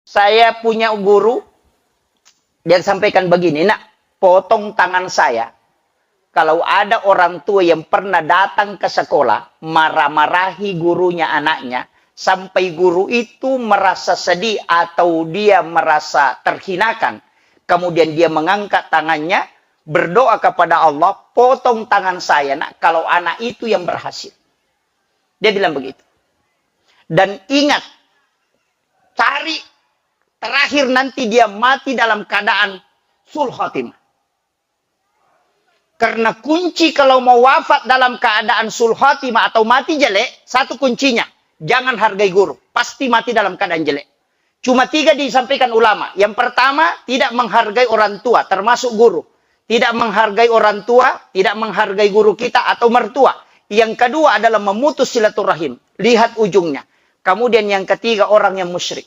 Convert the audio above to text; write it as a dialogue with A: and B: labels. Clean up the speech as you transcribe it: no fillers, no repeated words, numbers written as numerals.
A: Saya punya guru, dia sampaikan begini, nak, potong tangan saya. Kalau ada orang tua yang pernah datang ke sekolah, marah-marahi gurunya anaknya, sampai guru itu merasa sedih atau dia merasa terhinakan. Kemudian dia mengangkat tangannya, berdoa kepada Allah, potong tangan saya, nak, kalau anak itu yang berhasil. Dia bilang begitu. Dan ingat, cari terakhir nanti dia mati dalam keadaan sul khatimah. Karena kunci kalau mau wafat dalam keadaan sul khatimah atau mati jelek, satu kuncinya, jangan hargai guru. Pasti mati dalam keadaan jelek. Cuma 3 disampaikan ulama. Yang pertama, tidak menghargai orang tua, termasuk guru. Tidak menghargai orang tua, tidak menghargai guru kita atau mertua. Yang kedua adalah memutus silaturahim. Lihat ujungnya. Kemudian yang ketiga, orang yang musyrik.